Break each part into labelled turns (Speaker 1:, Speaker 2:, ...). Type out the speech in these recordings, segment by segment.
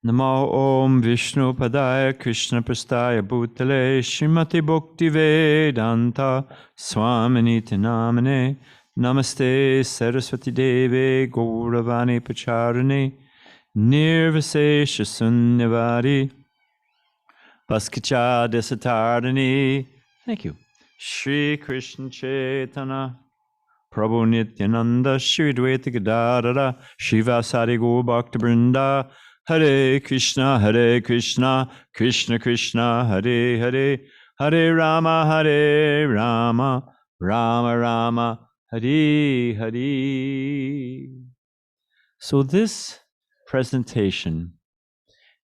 Speaker 1: Namo Om Vishnu Padaya Krishna Prastaya Bhutale Srimati Bhakti Vedanta Swaminiti Namane Namaste Saraswati Deve Gauravani Pacharane Nirvasesha Sunyavari Paskacha Desatarani. Thank you. Shri Krishna Chaitanya Prabhu Nityananda Shri Dvaita Gadadara Shivasari Gaur Bhakta Vrinda Hare Krishna Krishna Krishna Hare Hare Hare Rama Rama Rama Hare Hare. So this presentation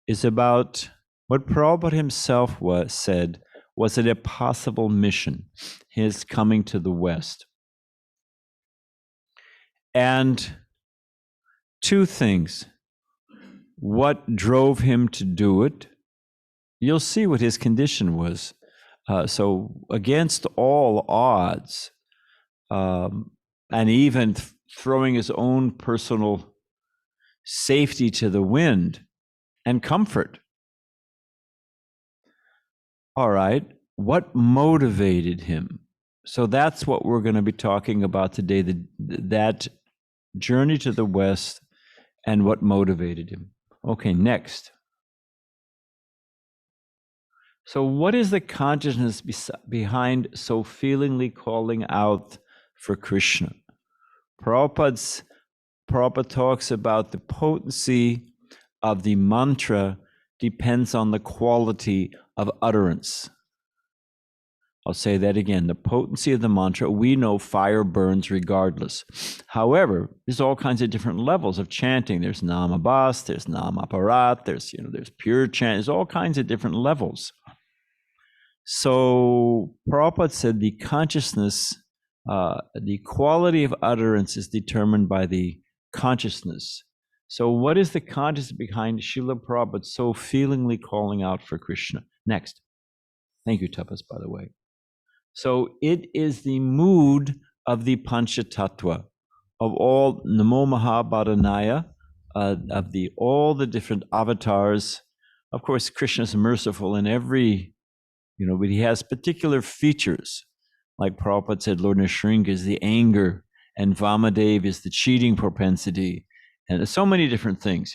Speaker 1: is about what Prabhupada himself said was an impossible mission, his coming to the West. And two things. What drove him to do it? You'll see what his condition was. So against all odds, and even throwing his own personal safety to the wind and comfort. All right, what motivated him? So that's what we're going to be talking about today, that journey to the West and what motivated him. Okay, next. So what is the consciousness behind so feelingly calling out for Krishna? Prabhupada talks about the potency of the mantra depends on the quality of utterance. I'll say that again. The potency of the mantra, we know fire burns regardless. However, there's all kinds of different levels of chanting. There's namabhas, there's namaparat, there's pure chant. There's all kinds of different levels. So Prabhupada said the consciousness, the quality of utterance is determined by the consciousness. So what is the consciousness behind Srila Prabhupada so feelingly calling out for Krishna? Next. Thank you, Tapas, by the way. So it is the mood of the Panchatattva, of all Namo Mahabharanaya, of all the different avatars. Of course, Krishna is merciful in every, but he has particular features. Like Prabhupada said, Lord Nrsimha is the anger, and Vamadev is the cheating propensity, and so many different things,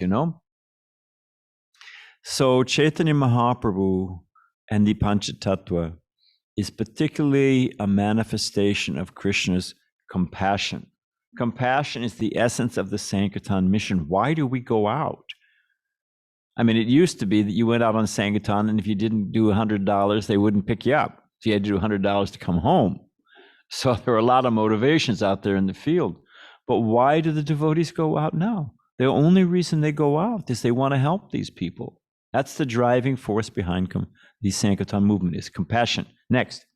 Speaker 1: So Chaitanya Mahaprabhu and the Panchatattva is particularly a manifestation of Krishna's compassion. Compassion is the essence of the Sankirtan mission. Why do we go out? I mean, it used to be that you went out on Sankirtan, and if you didn't do $100, they wouldn't pick you up. So you had to do $100 to come home. So there are a lot of motivations out there in the field. But why do the devotees go out now? The only reason they go out is they want to help these people. That's the driving force behind the Sankirtan movement, is compassion. Next.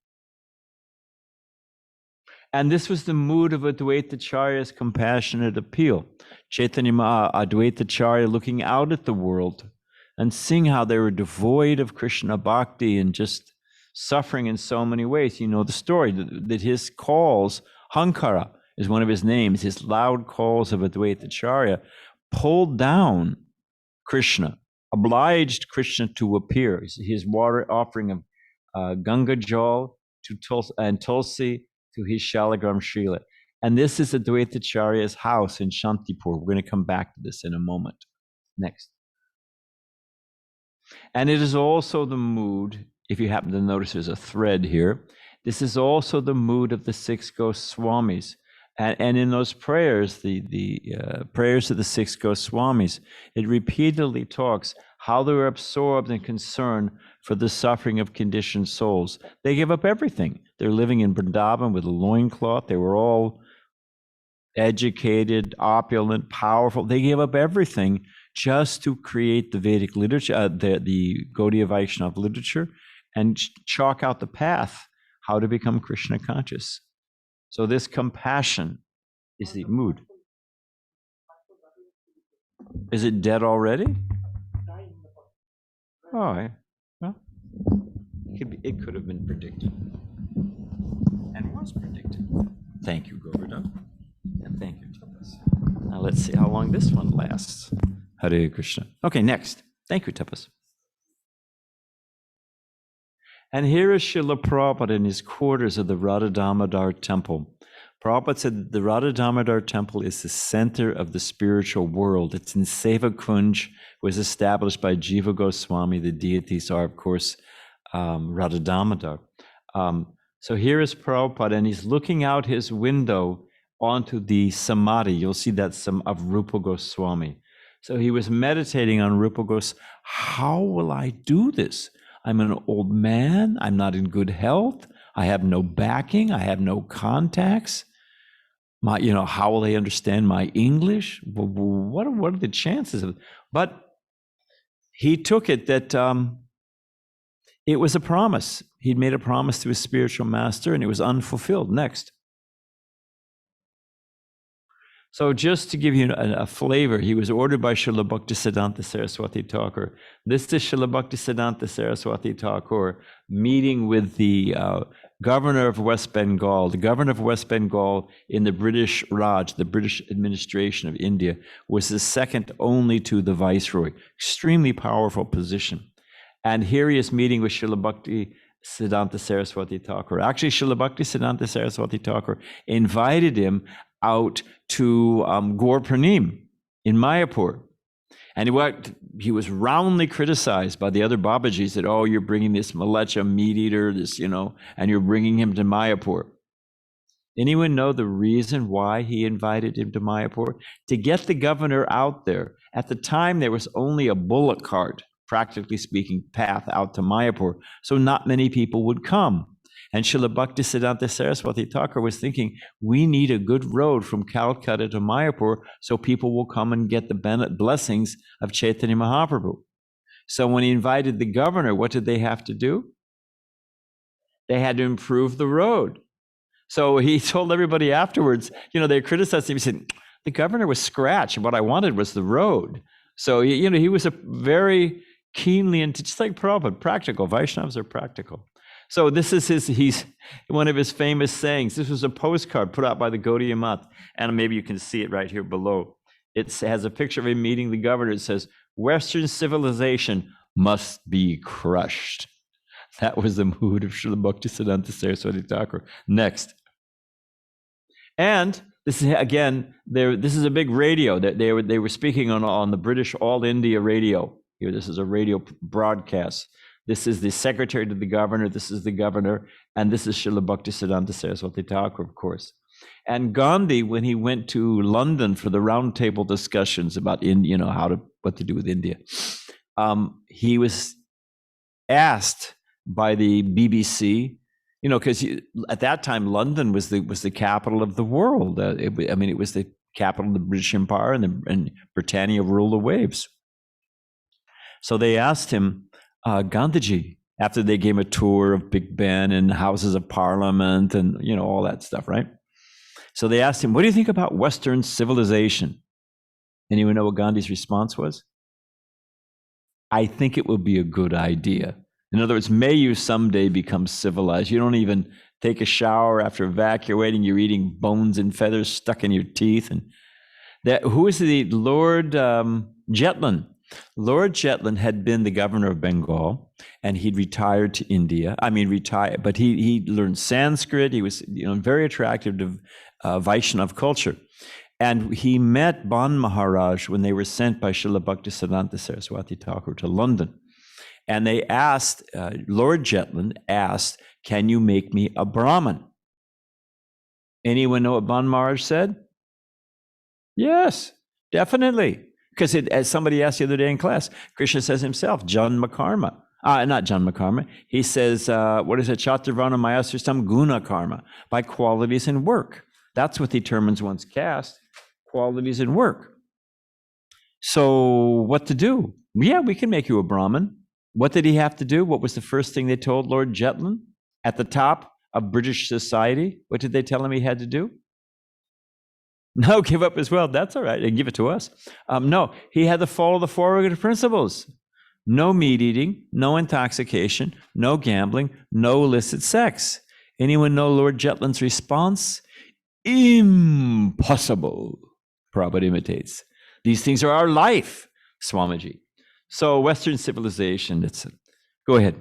Speaker 1: And this was the mood of Advaitacharya's compassionate appeal. Chaitanya Advaitacharya looking out at the world and seeing how they were devoid of Krishna bhakti and just suffering in so many ways. You know the story that his calls, Hankara is one of his names, his loud calls of Advaitacharya pulled down Krishna, obliged Krishna to appear. His water offering of Ganga Jal and Tulsi to his Shalagram Srila. And this is Advaitacharya's house in Shantipur. We're going to come back to this in a moment. Next. And it is also the mood, if you happen to notice there's a thread here, this is also the mood of the six Goswamis. And in those prayers, the prayers of the six Goswamis, it repeatedly talks how they were absorbed and concerned for the suffering of conditioned souls. They give up everything. They're living in Vrindavan with a loincloth. They were all educated, opulent, powerful. They gave up everything just to create the Vedic literature, the Gaudiya Vaishnava literature, and chalk out the path, how to become Krishna conscious. So this compassion is the mood. Is it dead already? Oh, yeah. Well, it could have been predicted. And was predicted. Thank you, Govardhan. And thank you, Thomas. Now let's see how long this one lasts. Hare Krishna. Okay, next. Thank you, Tapas. And here is Srila Prabhupada in his quarters of the Radha Damodar temple. Prabhupada said the Radha Damodar temple is the center of the spiritual world. It's in Seva Kunj, was established by Jiva Goswami. The deities are, of course, Radha Damodar. So here is Prabhupada, and he's looking out his window onto the samadhi. You'll see that of Rupa Goswami. So he was meditating on Rupa Goswami. How will I do this? I'm an old man. I'm not in good health. I have no backing. I have no contacts. How will they understand my English? What are the chances of it? But he took it that it was a promise. He'd made a promise to his spiritual master, and it was unfulfilled. Next. So just to give you a flavor, he was ordered by Srila Bhaktisiddhanta Saraswati Thakur. This is Srila Bhaktisiddhanta Saraswati Thakur meeting with the governor of West Bengal. The governor of West Bengal in the British Raj, the British administration of India, was the second only to the viceroy. Extremely powerful position. And here he is meeting with Srila Bhaktisiddhanta Saraswati Thakur. Actually, Srila Bhaktisiddhanta Saraswati Thakur invited him out to Gaur Pranim in Mayapur. And he was roundly criticized by the other Babajis that, oh, you're bringing this Malecha meat eater, and you're bringing him to Mayapur. Anyone know the reason why he invited him to Mayapur? To get the governor out there. At the time, there was only a bullock cart, practically speaking, path out to Mayapur. So not many people would come. And Srila Bhaktisiddhanta Saraswati Thakur was thinking, we need a good road from Calcutta to Mayapur so people will come and get the blessings of Chaitanya Mahaprabhu. So when he invited the governor, what did they have to do? They had to improve the road. So he told everybody afterwards, they criticized him. He said, the governor was scratched. What I wanted was the road. So, he was a very keenly, just like Prabhupada, practical. Vaishnavas are practical. So this is one of his famous sayings. This was a postcard put out by the Gaudiya Math, and maybe you can see it right here below. It has a picture of him meeting the governor. It says, Western civilization must be crushed. That was the mood of Srila Bhaktisiddhanta Saraswati Thakur. Next. And this is, again, this is a big radio. They were speaking on the British All India radio. Here, this is a radio broadcast. This is the secretary to the governor, this is the governor, and this is Srila Bhaktisiddhanta Saraswati Thakur, of course. And Gandhi, when he went to London for the roundtable discussions about what to do with India, he was asked by the BBC, because at that time London was the capital of the world. It was the capital of the British Empire, and Britannia ruled the waves. So they asked him, Gandhiji, after they gave him a tour of Big Ben and Houses of Parliament and, all that stuff, right? So they asked him, what do you think about Western civilization? Anyone know what Gandhi's response was? I think it would be a good idea. In other words, may you someday become civilized. You don't even take a shower after evacuating. You're eating bones and feathers stuck in your teeth. And who is the Lord Jetland? Lord Jetland had been the governor of Bengal, and he'd retired to India. But he learned Sanskrit. He was, very attractive to Vaishnava culture. And he met Ban Maharaj when they were sent by Srila Bhaktisiddhanta Saraswati Thakur to London. And they asked, Lord Jetland asked, can you make me a Brahmin? Anyone know what Ban Maharaj said? Yes, definitely. Because as somebody asked the other day in class, Krishna says himself, Janma Karma. Not Janma Karma. He says, what is it? Chaturvarna Mayasristam Guna Karma. By qualities and work. That's what determines one's caste. Qualities and work. So what to do? Yeah, we can make you a Brahmin. What did he have to do? What was the first thing they told Lord Jetland? At the top of British society, what did they tell him he had to do? No, give up his wealth. That's all right. They give it to us. No, he had to follow the four regulative principles. No meat eating, no intoxication, no gambling, no illicit sex. Anyone know Lord Jetland's response? Impossible. Prabhupada imitates. These things are our life. Swamiji. So Western civilization, go ahead.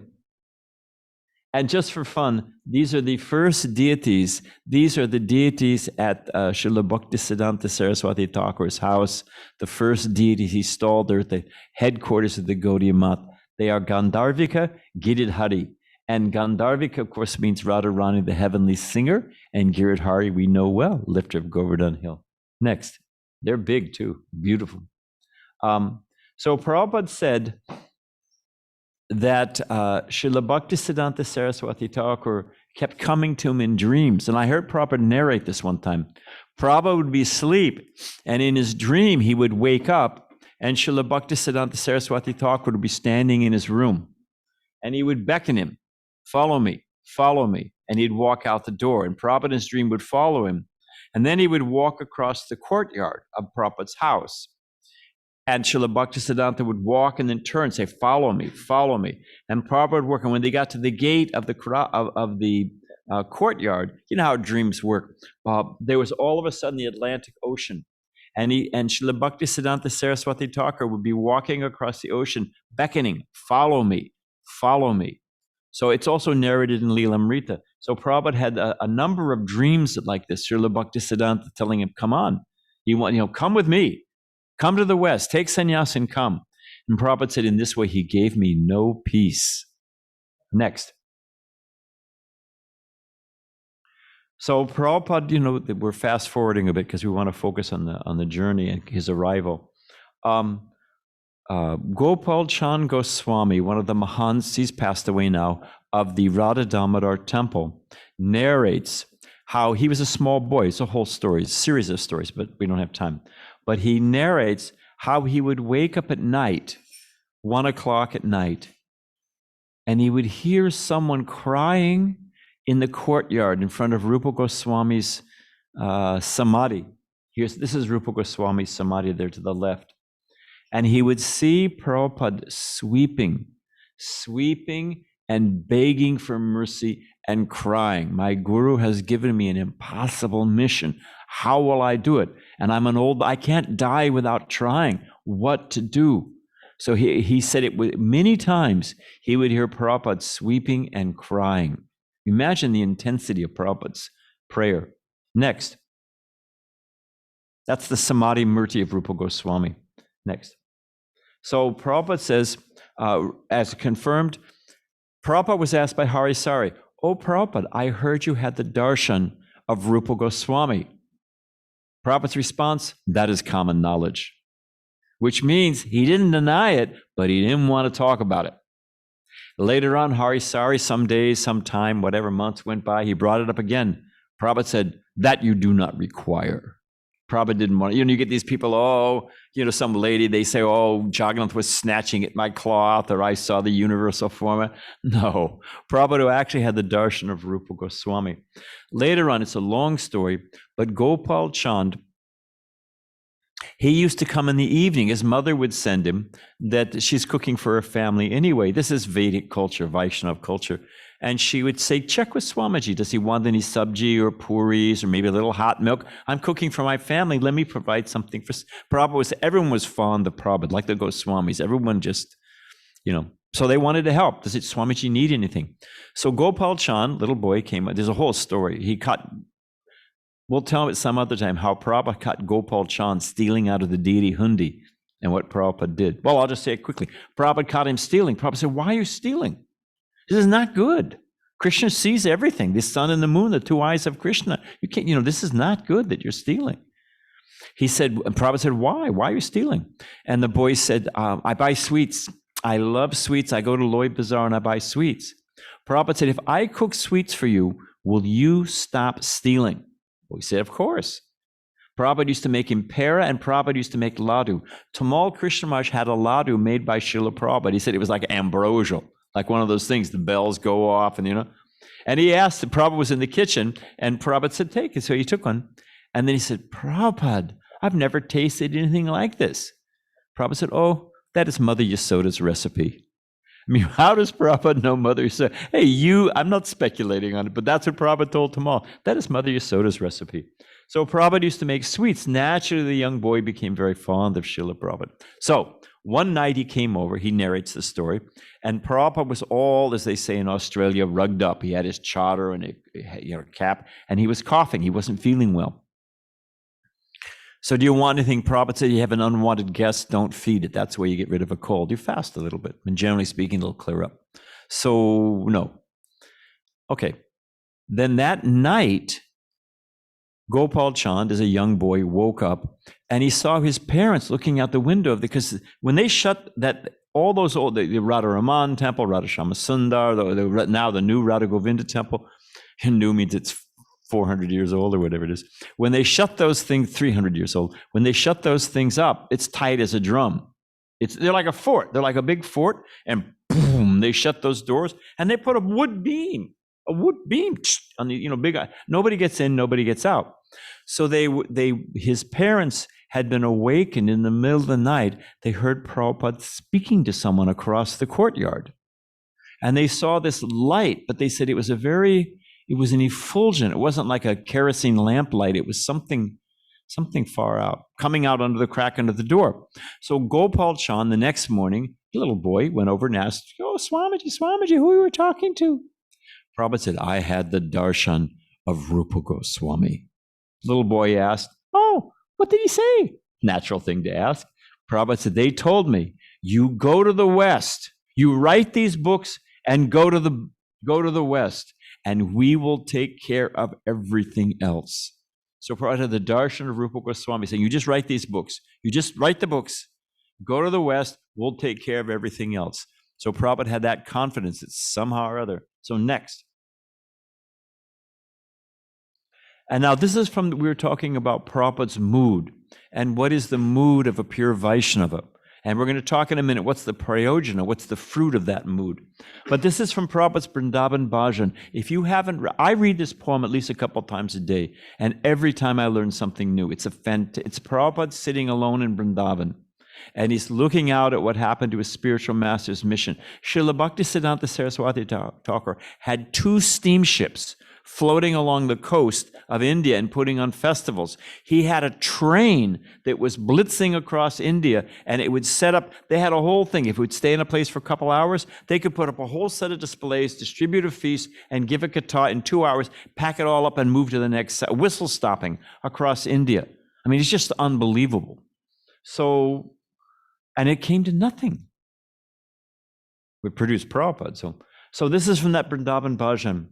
Speaker 1: And just for fun, these are the first deities. These are the deities at Srila Bhaktisiddhanta Saraswati Thakur's house. The first deities he installed there at the headquarters of the Gaudiya Math. They are Gandharvika, Giridhari. And Gandharvika, of course, means Radharani, the heavenly singer. And Giridhari, we know well, lifter of Govardhan Hill. Next. They're big too, beautiful. So Prabhupada said that Srila Bhaktisiddhanta Saraswati Thakur kept coming to him in dreams. And I heard Prabhupada narrate this one time. Prabhupada would be asleep, and in his dream, he would wake up, and Srila Bhaktisiddhanta Saraswati Thakur would be standing in his room. And he would beckon him, follow me, follow me. And he'd walk out the door, and Prabhupada in his dream would follow him. And then he would walk across the courtyard of Prabhupada's house. And Srila Bhaktisiddhanta would walk and then turn and say, follow me, follow me. And Prabhupada would work. And when they got to the gate of the courtyard, you know how dreams work. There was all of a sudden the Atlantic Ocean. And Srila Bhaktisiddhanta Saraswati Thakur would be walking across the ocean, beckoning, follow me, follow me. So it's also narrated in Leelamrita. So Prabhupada had a number of dreams like this. Srila Bhaktisiddhanta telling him, come on, come with me. Come to the West, take sannyas and come. And Prabhupada said, in this way, he gave me no peace. Next. So Prabhupada, we're fast forwarding a bit because we want to focus on the journey and his arrival. Gopal Chand Goswami, one of the Mahants, he's passed away now, of the Radha Damodar temple, narrates how he was a small boy. It's a whole story, a series of stories, but we don't have time. But he narrates how he would wake up at night, 1 o'clock at night, and he would hear someone crying in the courtyard in front of Rupa Goswami's samadhi. This is Rupa Goswami's samadhi there to the left. And he would see Prabhupada sweeping and begging for mercy and crying. My guru has given me an impossible mission. How will I do it? And I can't die without trying. What to do? So he said it many times. He would hear Prabhupada sweeping and crying. Imagine the intensity of Prabhupada's prayer. Next. That's the Samadhi Murti of Rupa Goswami. Next. So Prabhupada says, as confirmed, Prabhupada was asked by Hari Sari, oh Prabhupada, I heard you had the darshan of Rupa Goswami. Prabhupada's response, that is common knowledge. Which means he didn't deny it, but he didn't want to talk about it. Later on, Hari Sari, some days, some time, whatever months went by, he brought it up again. Prabhupada said, that you do not require. Prabhupada didn't want, you get these people, some lady, they say, oh, Jagannath was snatching at my cloth, or I saw the universal form. No, Prabhupada actually had the darshan of Rupa Goswami. Later on, it's a long story, but Gopal Chand, he used to come in the evening. His mother would send him that she's cooking for her family anyway. This is Vedic culture, Vaishnava culture. And she would say, check with Swamiji. Does he want any sabji or puris or maybe a little hot milk? I'm cooking for my family. Let me provide something for Prabhupada. Everyone was fond of Prabhupada, like the Goswamis. Everyone just, so they wanted to help. Does Swamiji need anything? So Gopal Chand, little boy, came. There's a whole story. We'll tell it some other time how Prabhupada caught Gopal Chand stealing out of the deity Hundi and what Prabhupada did. Well, I'll just say it quickly. Prabhupada caught him stealing. Prabhupada said, why are you stealing? This is not good. Krishna sees everything. The sun and the moon, the two eyes of Krishna. You can't, this is not good that you're stealing. He said, and Prabhupada said, why? Why are you stealing? And the boy said, I buy sweets. I love sweets. I go to Lloyd Bazaar and I buy sweets. Prabhupada said, if I cook sweets for you, will you stop stealing? Well, he said, of course. Prabhupada used to make impera and Prabhupada used to make laddu. Tamal Krishna Maharaj had a laddu made by Srila Prabhupada. He said it was like ambrosial, like one of those things, the bells go off and And he asked, Prabhupada was in the kitchen and Prabhupada said, take it. So he took one. And then he said, Prabhupada, I've never tasted anything like this. Prabhupada said, oh, that is Mother Yasoda's recipe. I mean, how does Prabhupada know Mother Yasoda? Hey, I'm not speculating on it, but that's what Prabhupada told Tamal. That is Mother Yasoda's recipe. So Prabhupada used to make sweets. Naturally, the young boy became very fond of Srila Prabhupada. So One night he came over, he narrates the story, and Prabhupada was all, as they say in Australia, rugged up. He had his chadar and a cap, and he was coughing. He wasn't feeling well. So do you want anything? Prabhupada said, you have an unwanted guest, don't feed it. That's where you get rid of a cold. You fast a little bit, and generally speaking, it'll clear up. So no. Okay. Then that night, Gopal Chand, as a young boy, woke up and he saw his parents looking out the window because when they shut that, all those old, the Radharaman temple, Radhashama Sundar, now the new Radha Govinda temple, and new means it's 400 years old or whatever it is. When they shut those things, 300 years old, when they shut those things up, it's tight as a drum. They're like a fort. They're like a big fort, and boom, they shut those doors and they put a wood beam on the, big, nobody gets in, nobody gets out. So his parents had been awakened in the middle of the night. They heard Prabhupada speaking to someone across the courtyard. And they saw this light, but they said it was an effulgent. It wasn't like a kerosene lamp light. It was something far out, coming out under the crack under the door. So Gopal Chand, the next morning, the little boy went over and asked, "Oh, Swamiji, who were you talking to?" Prabhupada said, "I had the darshan of Rupa Goswami." Little boy asked, "Oh, what did he say?" Natural thing to ask. Prabhupada said, "They told me, you go to the West, you write these books and go to the West, and we will take care of everything else." So Prabhupada had the darshan of Rupa Goswami saying, you just write these books. You just write the books, go to the West, we'll take care of everything else. So Prabhupada had that confidence that somehow or other. So next. And now this is we were talking about Prabhupada's mood. And what is the mood of a pure Vaishnava? And we're going to talk in a minute, what's the prayojana, what's the fruit of that mood? But this is from Prabhupada's Vrindavan Bhajan. If you haven't, I read this poem at least a couple times a day, and every time I learn something new. It's Prabhupada sitting alone in Vrindavan, and he's looking out at what happened to his spiritual master's mission. Srila Bhaktisiddhanta Saraswati Thakur had 2 steamships floating along the coast of India and putting on festivals. He had a train that was blitzing across India, and it would set up, they had a whole thing. If it would stay in a place for a couple hours, they could put up a whole set of displays, distribute a feast, and give a kata in 2 hours, pack it all up and move to the next, whistle stopping across India. I mean, it's just unbelievable. So, and it came to nothing. We produced Prabhupada. So this is from that Vrindavan Bhajan.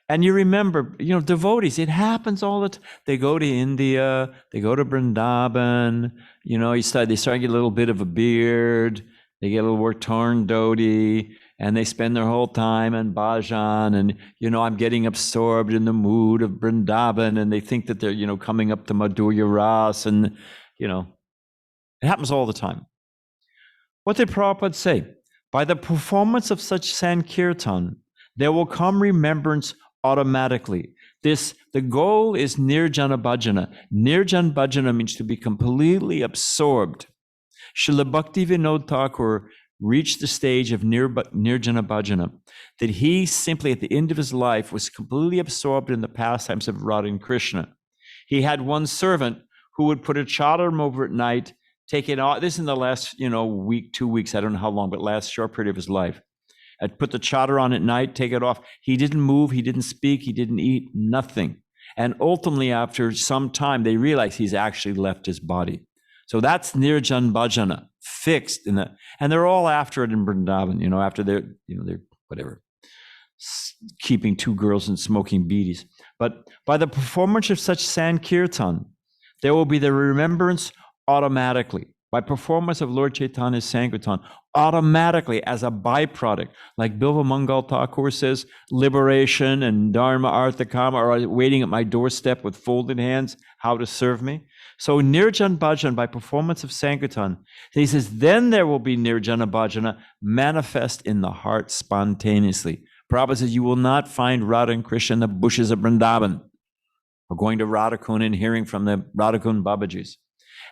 Speaker 1: And you remember, devotees, it happens all the time. They go to India, they go to Vrindavan, they start to get a little bit of a beard, they get a little more torn dhoti, and they spend their whole time in bhajan, and, I'm getting absorbed in the mood of Vrindavan, and they think that they're, coming up to Madhurya Ras, and, it happens all the time. What did Prabhupada say? By the performance of such Sankirtan, there will come remembrance automatically. The goal is Nirjana Bhajana. Nirjana Bhajana means to be completely absorbed. Srila Bhakti Vinod Thakur reached the stage of Nirjana Bhajana, that he simply at the end of his life was completely absorbed in the pastimes of Radha and Krishna. He had one servant who would put a chadar over at night, take it off. This is in the last, week, 2 weeks, I don't know how long, but last short period of his life. I'd put the chadar on at night, take it off. He didn't move, he didn't speak, he didn't eat, nothing. And ultimately, after some time, they realized he's actually left his body. So that's Nirjan Bhajana, fixed in that. And they're all after it in Vrindavan, after they're whatever, keeping 2 girls and smoking beedis. But by the performance of such Sankirtan, there will be the remembrance automatically. By performance of Lord Chaitanya's Sankirtan, automatically as a byproduct, like Bilva Mangal Thakur says, liberation and Dharma, Artha, Kama are waiting at my doorstep with folded hands, how to serve me. So Nirjan Bhajan, by performance of Sankirtan, he says, then there will be Nirjana Bhajana manifest in the heart spontaneously. Prabhupada says, you will not find Radha and Krishna in the bushes of Vrindavan, or going to Radhakund and hearing from the Radhakund Babajis.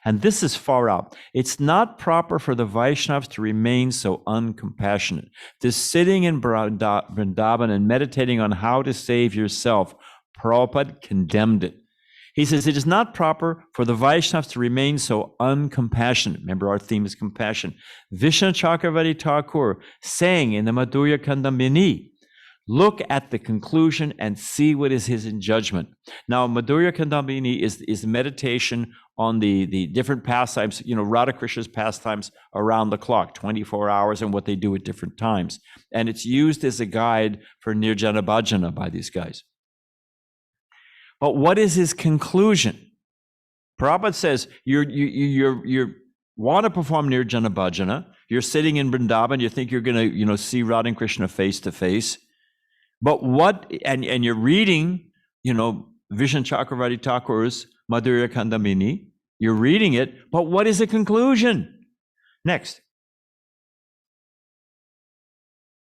Speaker 1: And this is far out. It's not proper for the Vaishnavas to remain so uncompassionate. This sitting in Vrindavan and meditating on how to save yourself, Prabhupada condemned it. He says, it is not proper for the Vaishnavas to remain so uncompassionate. Remember, our theme is compassion. Vishnu Chakravarti Thakur saying in the Madhurya Kandamini, look at the conclusion and see what is his in judgment. Now, Madhurya Kandamini is meditation on the different pastimes, Radha Krishna's pastimes around the clock, 24 hours, and what they do at different times. And it's used as a guide for Nirjana Bhajana by these guys. But what is his conclusion? Prabhupada says, you want to perform Nirjana Bhajana, you're sitting in Vrindavan, you think you're going to, see Radha and Krishna face to face. But what, and you're reading, Vishnu Chakravarti Thakur's Madhurya Kandamini, you're reading it, but what is the conclusion? Next.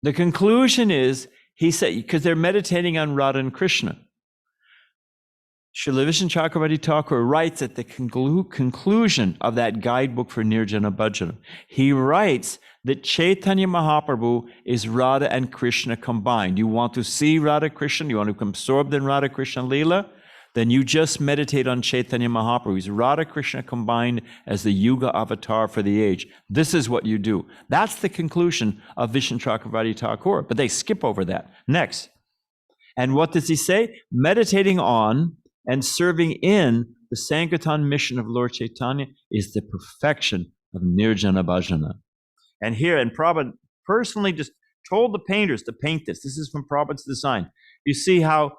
Speaker 1: The conclusion is, he said, because they're meditating on Radha and Krishna. Srila Vishnu Chakravarti Thakur writes at the conclusion of that guidebook for Nirjana Bhajana, he writes that Chaitanya Mahaprabhu is Radha and Krishna combined. You want to see Radha Krishna, you want to become absorbed in Radha Krishna Leela, then you just meditate on Chaitanya Mahaprabhu. He's Radha Krishna combined as the Yuga avatar for the age. This is what you do. That's the conclusion of Vishnu Chakravarti Thakur, but they skip over that. Next. And what does he say? Meditating on and serving in the Sankirtan mission of Lord Chaitanya is the perfection of Nirjana Bhajana. And here, and Prabhupada personally just told the painters to paint this. This is from Prabhupada's design. You see how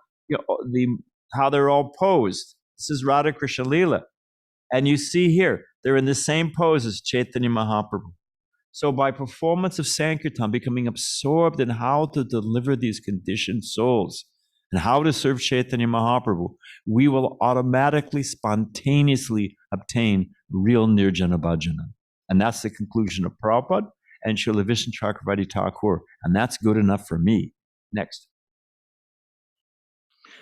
Speaker 1: how they're all posed. This is Radha Krishna Leela. And you see here, they're in the same pose as Chaitanya Mahaprabhu. So by performance of Sankirtan, becoming absorbed in how to deliver these conditioned souls and how to serve Chaitanya Mahaprabhu, we will automatically, spontaneously obtain real Nirjana Bhajana. And that's the conclusion of Prabhupada and Srila Vishnu Chakravarti Thakur. And that's good enough for me. Next.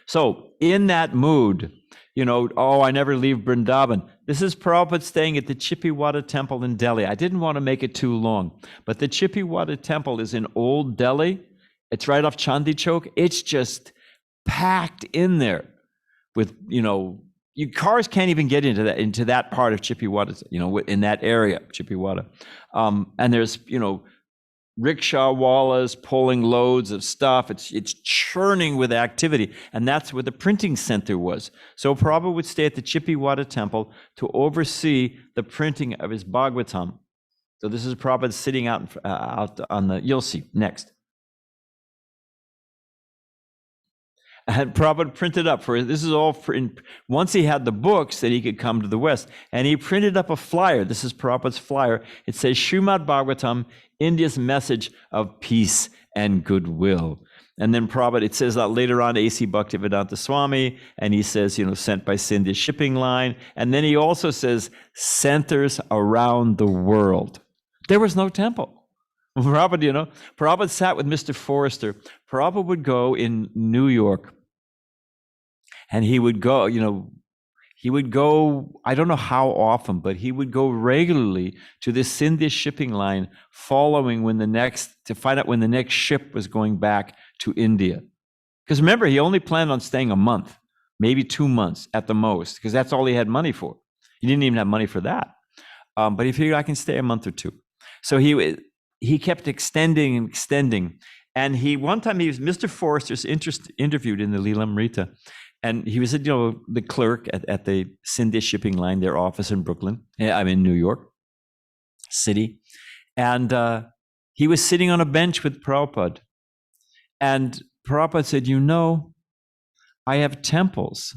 Speaker 1: So in that mood, I never leave Vrindavan. This is Prabhupada staying at the Chippiwada Temple in Delhi. I didn't want to make it too long, but the Chippiwada Temple is in Old Delhi. It's right off Chandi Chowk. It's just packed in there with, cars can't even get into that part of Chippiwada, in that area, Chippiwada. And there's, rickshaw wallas pulling loads of stuff. It's churning with activity. And that's where the printing center was. So Prabhupada would stay at the Chippiwada Temple to oversee the printing of his Bhagavatam. So this is Prabhupada sitting out on the, you'll see, next. I had Prabhupada printed up for this is all for once he had the books that he could come to the West, and he printed up a flyer. This is Prabhupada's flyer. It says Srimad Bhagavatam, India's message of peace and goodwill. And then Prabhupada, it says that later on, A.C. Bhaktivedanta Swami, and he says, sent by Sindhya shipping line. And then he also says centers around the world. There was no temple. Prabhupada, Prabhupada sat with Mr. Forrester. Prabhupada would go in New York, and he would go, I don't know how often, but he would go regularly to this Sindhya shipping line, to find out when the next ship was going back to India. Because remember, he only planned on staying a month, maybe 2 months at the most, because that's all he had money for. He didn't even have money for that. But he figured, I can stay a month or two. So he kept extending and extending. And one time Mr. Forrester's interviewed in the Leelamrita. And he was, the clerk at the Sindhya shipping line, their office in Brooklyn. I'm in New York City. And he was sitting on a bench with Prabhupada. And Prabhupada said, I have temples.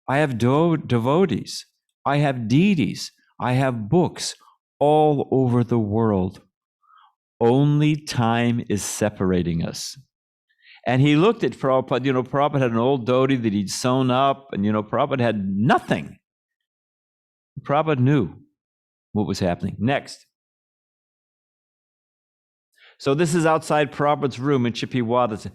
Speaker 1: I have devotees. I have deities. I have books all over the world. Only time is separating us. And he looked at Prabhupada. Prabhupada had an old dhoti that he'd sewn up, and, Prabhupada had nothing. Prabhupada knew what was happening. Next. So this is outside Prabhupada's room in Chippiwada.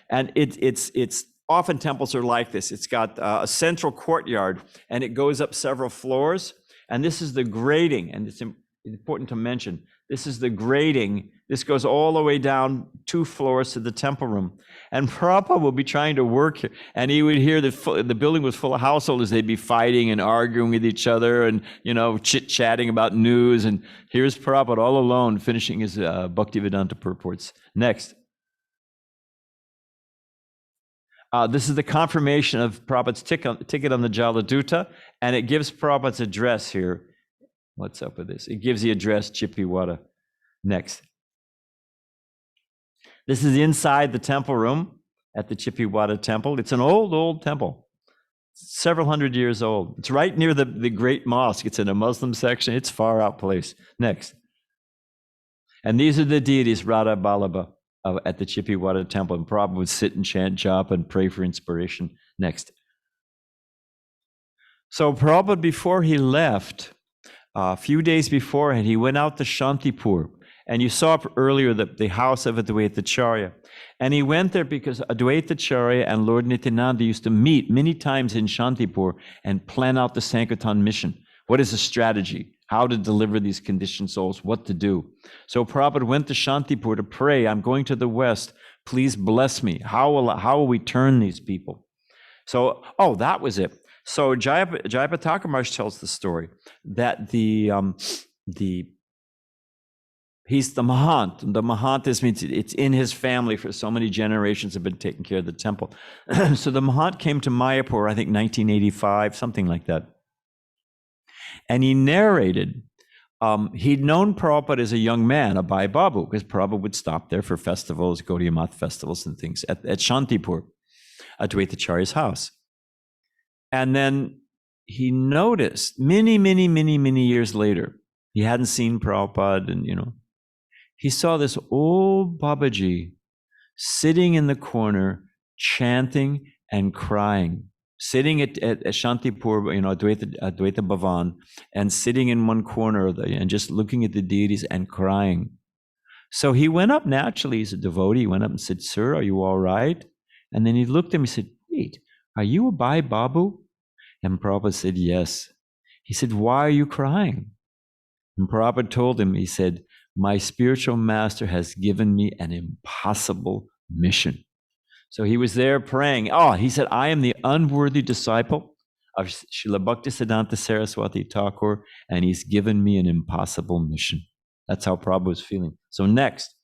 Speaker 1: And it's often temples are like this. It's got a central courtyard, and it goes up several floors. And this is the grading, and it's important to mention. This is the grating. This goes all the way down 2 floors to the temple room. And Prabhupada will be trying to work here. And he would hear that the building was full of householders. They'd be fighting and arguing with each other and, chit-chatting about news. And here's Prabhupada all alone finishing his Bhaktivedanta purports. Next. This is the confirmation of Prabhupada's ticket on the Jaladuta. And it gives Prabhupada's address here. What's up with this? It gives the address, Chippiwada. Next. This is inside the temple room at the Chippiwada temple. It's an old temple, several hundred years old. It's right near the great mosque. It's in a Muslim section. It's far out place. Next. And these are the deities, Radha Ballabha, at the Chippiwada temple. And Prabhupada would sit and chant japa and pray for inspiration. Next. So Prabhupada, before he left, a few days beforehand, he went out to Shantipur. And you saw earlier the house of Advaitacharya. And he went there because Advaitacharya and Lord Nityananda used to meet many times in Shantipur and plan out the Sankirtan mission. What is the strategy? How to deliver these conditioned souls? What to do? So Prabhupada went to Shantipur to pray. I'm going to the West. Please bless me. How will we turn these people? So, that was it. So Jayapataka Maharaj tells the story that he's the Mahant. The Mahant means it's in his family for so many generations have been taking care of the temple. So the Mahant came to Mayapur, I think 1985, something like that. And he narrated, he'd known Prabhupada as a young man, a Bhai Babu, because Prabhupada would stop there for festivals, Gaudiya Math festivals and things at Shantipur, Advaitacharya's house. And then he noticed many years later, he hadn't seen Prabhupada and, he saw this old Babaji sitting in the corner, chanting and crying, sitting at Shantipur, Advaita Bhavan, and sitting in one corner and just looking at the deities and crying. So he went up naturally, he's a devotee, he went up and said, "Sir, are you all right?" And then he looked at him and said, "Wait, are you a Bhai Babu?" And Prabhupada said, "Yes." He said, "Why are you crying?" And Prabhupada told him, he said, "My spiritual master has given me an impossible mission." So he was there praying. He said, "I am the unworthy disciple of Srila Bhaktisiddhanta Saraswati Thakur, and he's given me an impossible mission." That's how Prabhupada was feeling. So next,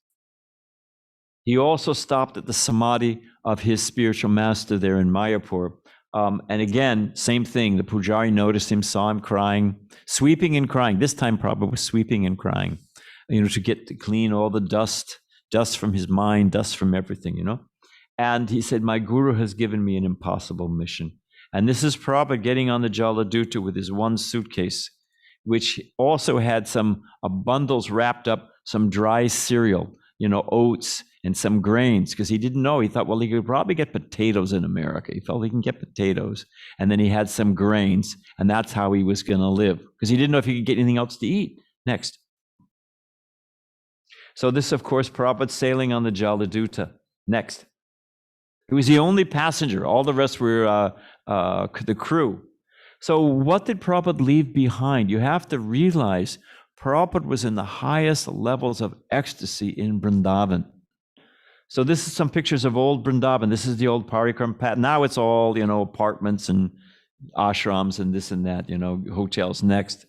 Speaker 1: he also stopped at the samadhi of his spiritual master there in Mayapur. And again, same thing. The pujari noticed him, saw him crying, sweeping and crying. This time Prabhupada was sweeping and crying, to clean all the dust from his mind, dust from everything, And he said, "My guru has given me an impossible mission." And this is Prabhupada getting on the Jaladuta with his one suitcase, which also had some bundles wrapped up, some dry cereal, oats and some grains, because he didn't know. He thought, well, he could probably get potatoes in America. He felt he can get potatoes. And then he had some grains, and that's how he was going to live, because he didn't know if he could get anything else to eat. Next. So this, of course, Prabhupada sailing on the Jaladuta. Next. He was the only passenger. All the rest were the crew. So what did Prabhupada leave behind? You have to realize Prabhupada was in the highest levels of ecstasy in Vrindavan. So this is some pictures of old Vrindavan. This is the old Parikram path. Now it's all, apartments and ashrams and this and that, hotels. Next.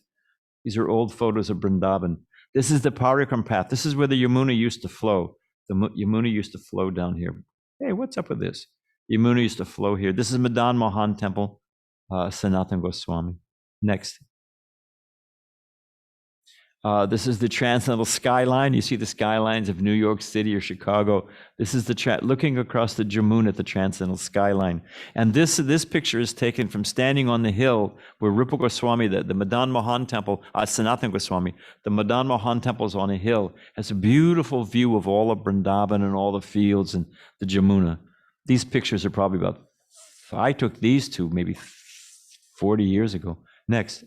Speaker 1: These are old photos of Vrindavan. This is the Parikram path. This is where the Yamuna used to flow. The Yamuna used to flow down here. Hey, what's up with this? Yamuna used to flow here. This is Madan Mohan Temple, Sanatana Goswami. Next. This is the transcendental skyline. You see the skylines of New York City or Chicago. This is looking across the Jamuna at the transcendental skyline. And this picture is taken from standing on the hill where Rupa Goswami, the Madan Mohan Temple, Sanatana Goswami, the Madan Mohan Temple is on a hill. Has a beautiful view of all of Vrindavan and all the fields and the Jamuna. These pictures are probably I took these two maybe 40 years ago. Next.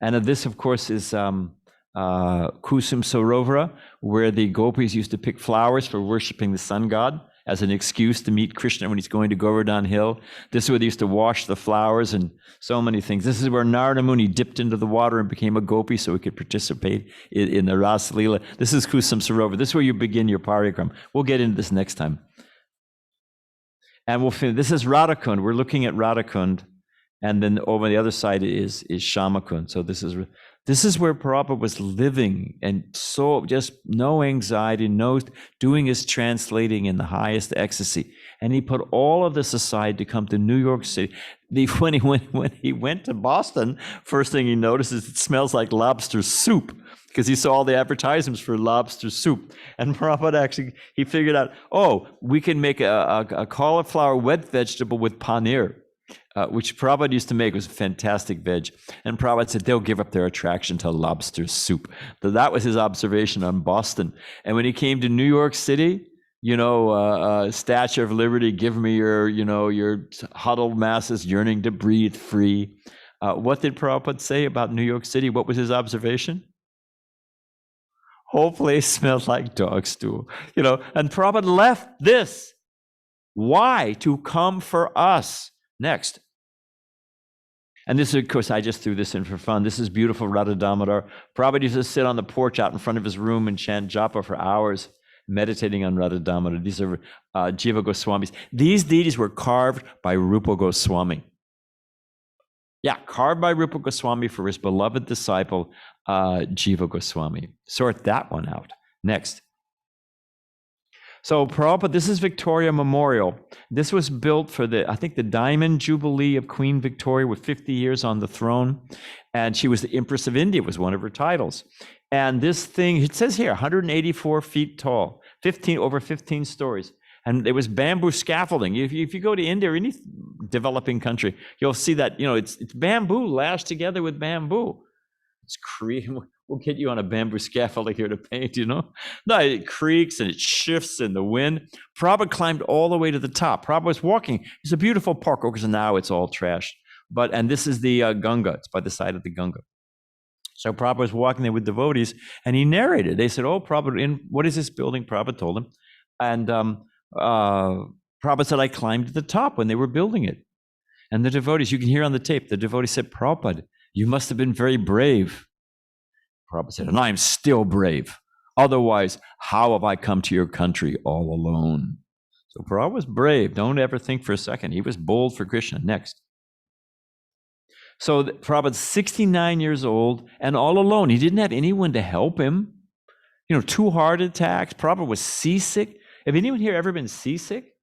Speaker 1: And this, of course, is Kusum Sarovara, where the gopis used to pick flowers for worshiping the sun god. as an excuse to meet Krishna when he's going to Govardhan Hill. This is where they used to wash the flowers and so many things. This is where Narada Muni dipped into the water and became a gopi so he could participate in the Rasa Leela. This is Kusam Sarovar. This is where you begin your parikram. We'll get into this next time. And we'll finish. This is Radhakund. We're looking at Radhakund. And then over the other side is Shamakund. So this is where Prabhupada was living, and so just no anxiety, no doing his translating in the highest ecstasy. And he put all of this aside to come to New York City. When he went to Boston, first thing he notices, it smells like lobster soup, because he saw all the advertisements for lobster soup. And Prabhupada actually, he figured out, oh, we can make a cauliflower wet vegetable with paneer. Which Prabhupada used to make. Was a fantastic veg. And Prabhupada said they'll give up their attraction to lobster soup. So that was his observation on Boston. And when he came to New York City, Statue of Liberty, give me your huddled masses yearning to breathe free. What did Prabhupada say about New York City? What was his observation? Whole place smelled like dog stool. And Prabhupada left this. Why? To come for us. Next. And this, of course, I just threw this in for fun. This is beautiful Radha Damodar. Prabhupada used to sit on the porch out in front of his room and chant japa for hours, meditating on Radha Damodar. These are Jiva Goswamis. These deities were carved by Rupa Goswami. Yeah, carved by Rupa Goswami for his beloved disciple, Jiva Goswami. Sort that one out. Next. So Prabhupada, this is Victoria Memorial. This was built for I think the Diamond Jubilee of Queen Victoria, with 50 years on the throne. And she was the Empress of India, was one of her titles. And this thing, it says here, 184 feet tall, over 15 stories. And there was bamboo scaffolding. If you go to India or any developing country, you'll see that, it's bamboo lashed together with bamboo. It's we'll get you on a bamboo scaffolding here to paint, No, it creaks and it shifts in the wind. Prabhupada climbed all the way to the top. Prabhupada was walking. It's a beautiful park, because now it's all trashed. And this is the Ganga. It's by the side of the Ganga. So Prabhupada was walking there with devotees, and he narrated. They said, oh, Prabhupada, what is this building? Prabhupada told him. And Prabhupada said, I climbed to the top when they were building it. And the devotees, you can hear on the tape, the devotee said, Prabhupada, you must have been very brave. Prabhupada said, and I am still brave. Otherwise, how have I come to your country all alone? So Prabhupada was brave. Don't ever think for a second. He was bold for Krishna. Next. So Prabhupada's 69 years old and all alone. He didn't have anyone to help him. 2 heart attacks. Prabhupada was seasick. Have anyone here ever been seasick?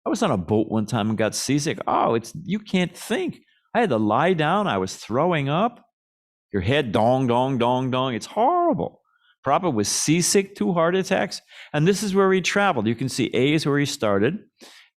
Speaker 1: I was on a boat one time and got seasick. Oh, you can't think. I had to lie down. I was throwing up. Your head dong, dong, dong, dong. It's horrible. Prabhupada was seasick, 2 heart attacks. And this is where he traveled. You can see A is where he started.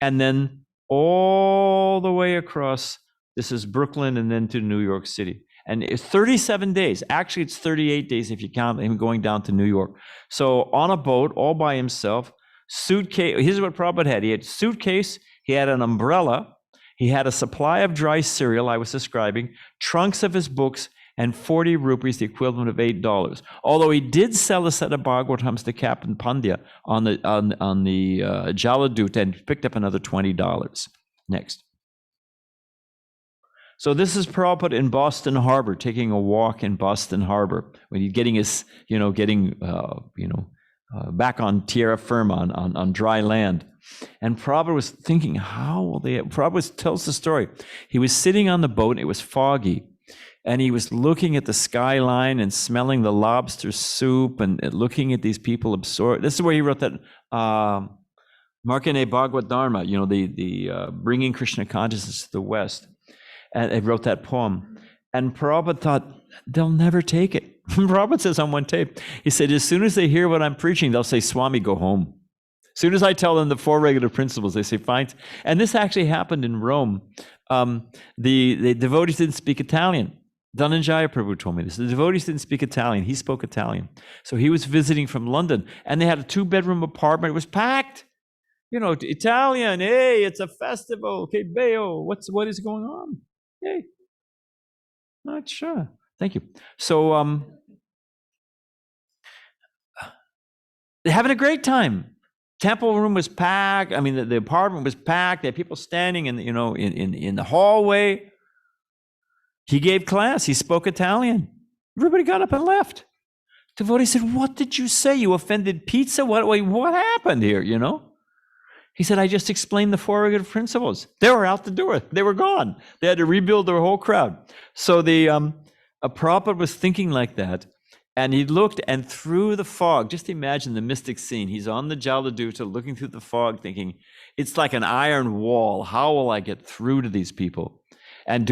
Speaker 1: And then all the way across, this is Brooklyn, and then to New York City. And it's 37 days. Actually, it's 38 days if you count him going down to New York. So on a boat, all by himself, suitcase. Here's what Prabhupada had. He had a suitcase. He had an umbrella. He had a supply of dry cereal I was describing, trunks of his books, and 40 rupees, the equivalent of $8. Although he did sell a set of Bhagavatams to Captain Pandya on the Jaladut, and picked up another $20. Next. So this is Prabhupada in Boston Harbor, taking a walk in Boston Harbor when he's getting his, back on terra firma, on dry land. And Prabhupada was thinking, how will they? Prabhupada tells the story. He was sitting on the boat, and it was foggy, and he was looking at the skyline and smelling the lobster soup and looking at these people absorbed. This is where he wrote that Markandeya Bhagavad Dharma, the bringing Krishna consciousness to the West. And he wrote that poem. And Prabhupada thought, they'll never take it. Prabhupada says on one tape, he said, as soon as they hear what I'm preaching, they'll say, Swami, go home. As soon as I tell them the 4 regular principles, they say, fine. And this actually happened in Rome. The devotees didn't speak Italian. Dhananjaya Prabhu told me this. The devotees didn't speak Italian. He spoke Italian. So he was visiting from London, and they had a 2-bedroom apartment. It was packed. Italian, hey, it's a festival. Okay, Beo, what is going on? Hey, not sure. Thank you. So they're having a great time. temple room was packed. I mean, the apartment was packed. There had people standing in, in the hallway. He gave class. He spoke Italian. Everybody got up and left. Devotee said, "What did you say? You offended pizza? What happened here, He said, "I just explained the four good principles." They were out the door. They were gone. They had to rebuild their whole crowd. So a Prabhupada was thinking like that. And he looked, and through the fog, just imagine the mystic scene. He's on the Jaladuta looking through the fog thinking, it's like an iron wall. How will I get through to these people? And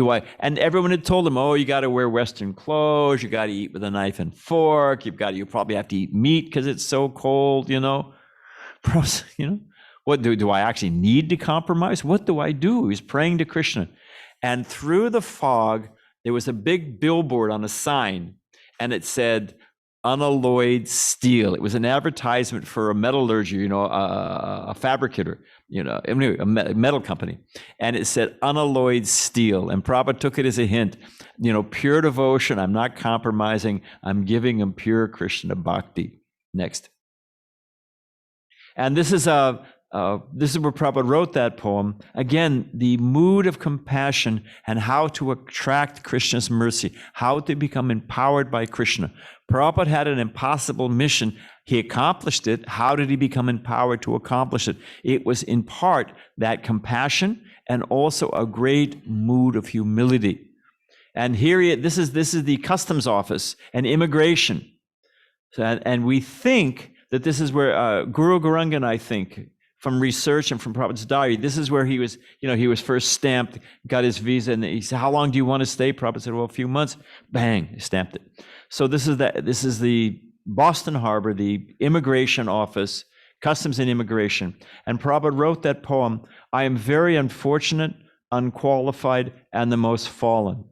Speaker 1: everyone had told him, oh, you got to wear Western clothes. You got to eat with a knife and fork. You probably have to eat meat because it's so cold, What do I actually need to compromise? What do I do? He's praying to Krishna. And through the fog, there was a big billboard on a sign. And it said, unalloyed steel. It was an advertisement for a metallurgy, a fabricator, a metal company. And it said, unalloyed steel. And Prabhupada took it as a hint, pure devotion. I'm not compromising. I'm giving him pure Krishna bhakti. Next. And this is where Prabhupada wrote that poem. Again, the mood of compassion and how to attract Krishna's mercy, how to become empowered by Krishna. Prabhupada had an impossible mission. He accomplished it. How did he become empowered to accomplish it? It was in part that compassion and also a great mood of humility. And here, this is the customs office and immigration. And we think that this is where Guru Garangan, I think, from research and from Prabhupada's diary, this is where he was, he was first stamped, got his visa, and he said, how long do you want to stay? Prabhupada said, well, a few months. Bang, he stamped it. So this is the Boston Harbor, the immigration office, customs and immigration. And Prabhupada wrote that poem, I am very unfortunate, unqualified, and the most fallen.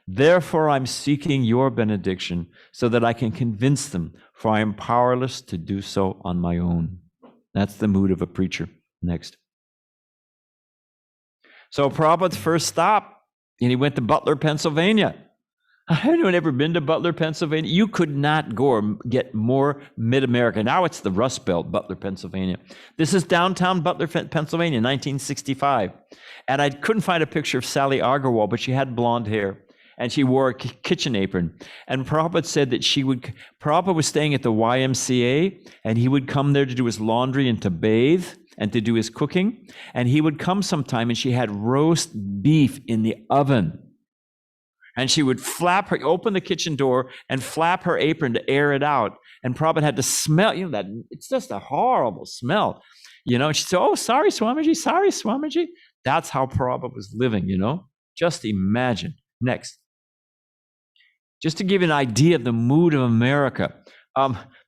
Speaker 1: Therefore, I'm seeking your benediction so that I can convince them, for I am powerless to do so on my own. That's the mood of a preacher. Next. So Prabhupada's first stop, and he went to Butler, Pennsylvania. Anyone ever been to Butler, Pennsylvania? You could not go or get more mid-America. Now it's the Rust Belt, Butler, Pennsylvania. This is downtown Butler, Pennsylvania, 1965. And I couldn't find a picture of Sally Agarwal, but she had blonde hair. And she wore a kitchen apron. And Prabhupada said that Prabhupada was staying at the YMCA, and he would come there to do his laundry and to bathe and to do his cooking. And he would come sometime, and she had roast beef in the oven. And she would open the kitchen door and flap her apron to air it out. And Prabhupada had to smell, that it's just a horrible smell. And she said, oh, sorry, Swamiji, sorry, Swamiji. That's how Prabhupada was living, Just imagine. Next. Just to give you an idea of the mood of America,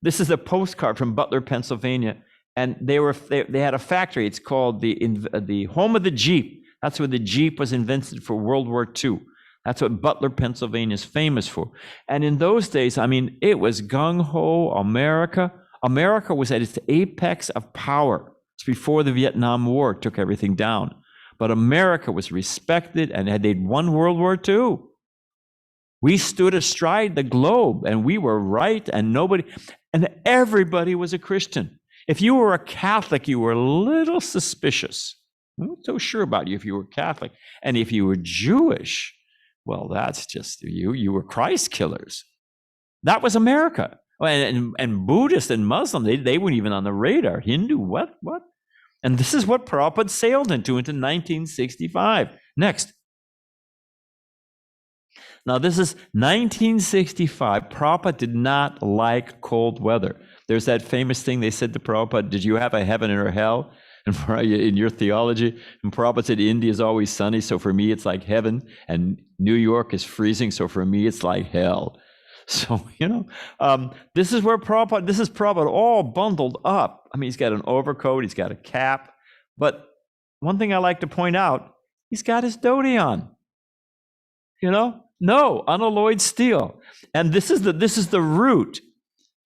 Speaker 1: this is a postcard from Butler, Pennsylvania, and they had a factory. It's called the home of the Jeep. That's where the Jeep was invented for World War II. That's what Butler, Pennsylvania is famous for. And in those days, it was gung-ho America. America was at its apex of power. It's before the Vietnam War took everything down. But America was respected, and they'd won World War II. We stood astride the globe, and we were right, and everybody was a Christian. If you were a Catholic, you were a little suspicious. I'm not so sure about you if you were Catholic. And if you were Jewish, well, that's just you were Christ killers. That was America. And Buddhist and Muslim, they weren't even on the radar. Hindu, what? And this is what Prabhupada sailed into 1965. Next. Now, this is 1965. Prabhupada did not like cold weather. There's that famous thing they said to Prabhupada, did you have a heaven or a hell? And in your theology, and Prabhupada said, India is always sunny, so for me it's like heaven, and New York is freezing, so for me it's like hell. So, this is Prabhupada all bundled up. He's got an overcoat, he's got a cap, but one thing I like to point out, he's got his dhoti on. No, unalloyed steel. And this is the route.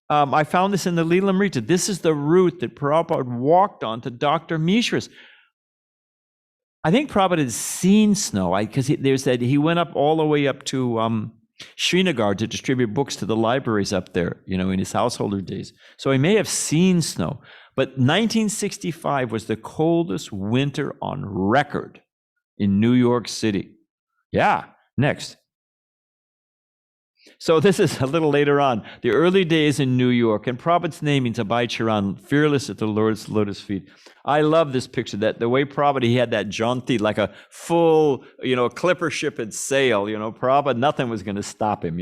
Speaker 1: I found this in the Leelamrita. This is the route that Prabhupada walked on to Dr. Mishra's. I think Prabhupada had seen snow, because he went up all the way up to Srinagar to distribute books to the libraries up there, in his householder days. So he may have seen snow. But 1965 was the coldest winter on record in New York City. Yeah, next. So this is a little later on, the early days in New York, and Prabhupada's name means Abhay Charan, fearless at the Lord's lotus feet. I love this picture, that the way Prabhupada, he had that jaunty, like a full, clipper ship at sail, Prabhupada, nothing was going to stop him,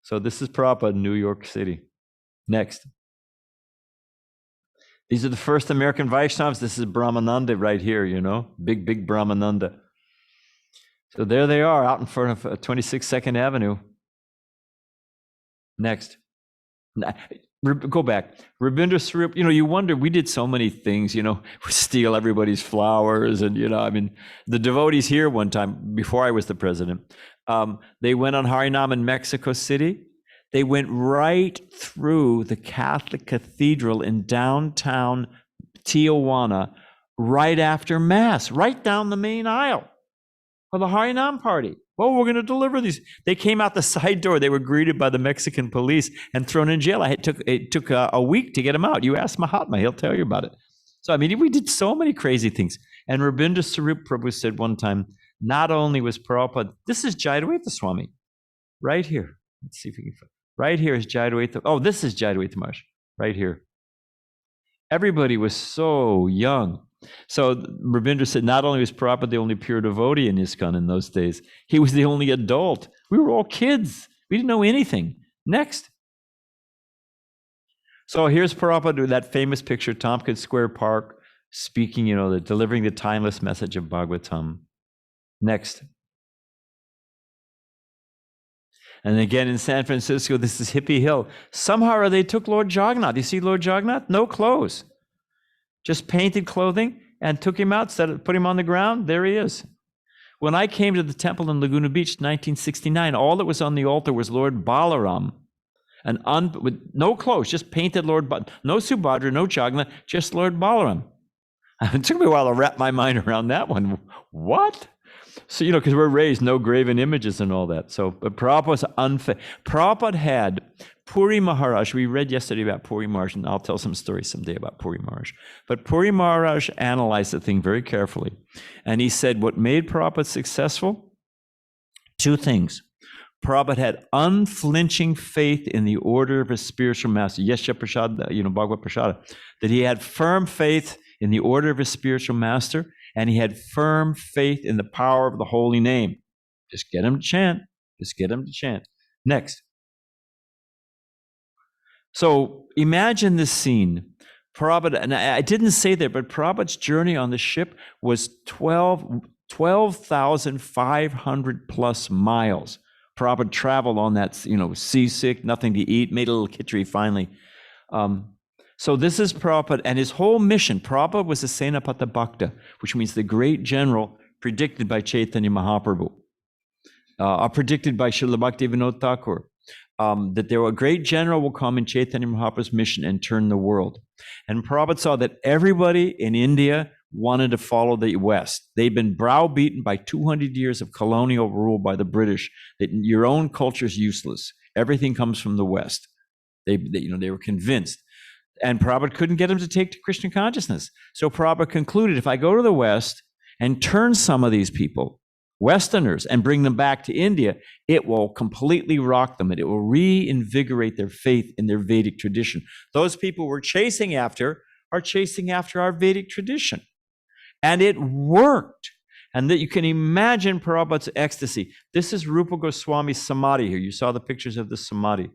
Speaker 1: So this is Prabhupada in New York City. Next. These are the first American Vaishnavas. This is Brahmananda right here, big Brahmananda. So there they are out in front of 26 2nd Avenue. Next. Go back. Rabindra Swarup, you wonder, we did so many things, we steal everybody's flowers. And, the devotees here one time, before I was the president, they went on Harinam in Mexico City. They went right through the Catholic Cathedral in downtown Tijuana right after Mass, right down the main aisle for the Harinam party. Well, we're going to deliver these. They came out the side door. They were greeted by the Mexican police and thrown in jail. It took a week to get them out. You ask Mahatma, he'll tell you about it. So, we did so many crazy things. And Rabindra Swarup Prabhu said one time, not only was Prabhupada, this is Jayadvaita Swami, right here. Let's see if we can find. Right here is Jayadvaita. Oh, this is Jayadvaita Maharaj, right here. Everybody was so young. So Rabindra said, not only was Prabhupada the only pure devotee in ISKCON in those days, he was the only adult. We were all kids. We didn't know anything. Next. So here's Prabhupada with that famous picture, Tompkins Square Park, speaking, delivering the timeless message of Bhagavatam. Next. And again in San Francisco, this is Hippie Hill. Somehow they took Lord Jagannath. You see Lord Jagannath? No clothes. Just painted clothing, and took him out, put him on the ground. There he is. When I came to the temple in Laguna Beach, 1969, all that was on the altar was Lord Balaram. With no clothes, just painted Lord, no Subhadra, no Jagannath, just Lord Balaram. It took me a while to wrap my mind around that one. What? So, because we're raised, no graven images and all that. So, but Prabhupada was unfair. Prabhupada had Puri Maharaj. We read yesterday about Puri Maharaj, and I'll tell some stories someday about Puri Maharaj. But Puri Maharaj analyzed the thing very carefully. And he said what made Prabhupada successful? Two things. Prabhupada had unflinching faith in the order of his spiritual master. Yesha Prasad, Bhagavad Prasada. That he had firm faith in the order of his spiritual master, and he had firm faith in the power of the holy name. Just get him to chant. Just get him to chant. Next. So imagine this scene. Prabhupada, and I didn't say that, but Prabhupada's journey on the ship was 12,500 plus miles. Prabhupada traveled on that, seasick, nothing to eat, made a little khichdi finally. So this is Prabhupada, and his whole mission. Prabhupada was a Senapata Bhakta, which means the great general predicted by Chaitanya Mahaprabhu, predicted by Srila Bhakti Vinod Thakur, that a great general will come in Chaitanya Mahaprabhu's mission and turn the world. And Prabhupada saw that everybody in India wanted to follow the West. They'd been browbeaten by 200 years of colonial rule by the British, that your own culture is useless. Everything comes from the West. They were convinced. And Prabhupada couldn't get them to take to Krishna consciousness. So Prabhupada concluded, if I go to the West and turn some of these people, Westerners, and bring them back to India, it will completely rock them, and it will reinvigorate their faith in their Vedic tradition. Those people we're chasing after are chasing after our Vedic tradition. And it worked. And that you can imagine Prabhupada's ecstasy. This is Rupa Goswami's samadhi here. You saw the pictures of the samadhi.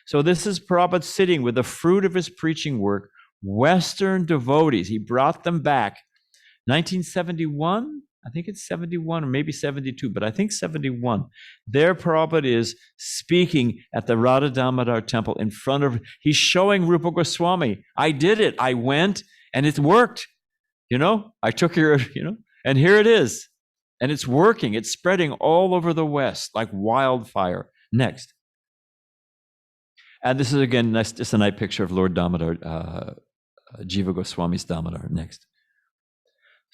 Speaker 1: So this is Prabhupada sitting with the fruit of his preaching work, Western devotees. He brought them back. 1971, I think it's 71 or maybe 72, but I think 71. There Prabhupada is speaking at the Radha Damodar temple in front of, he's showing Rupa Goswami. I did it. I went and it worked. I took your, and here it is. And it's working. It's spreading all over the West like wildfire. Next. And this is, again, just a nice picture of Lord Damodar, Jiva Goswami's Damodar. Next.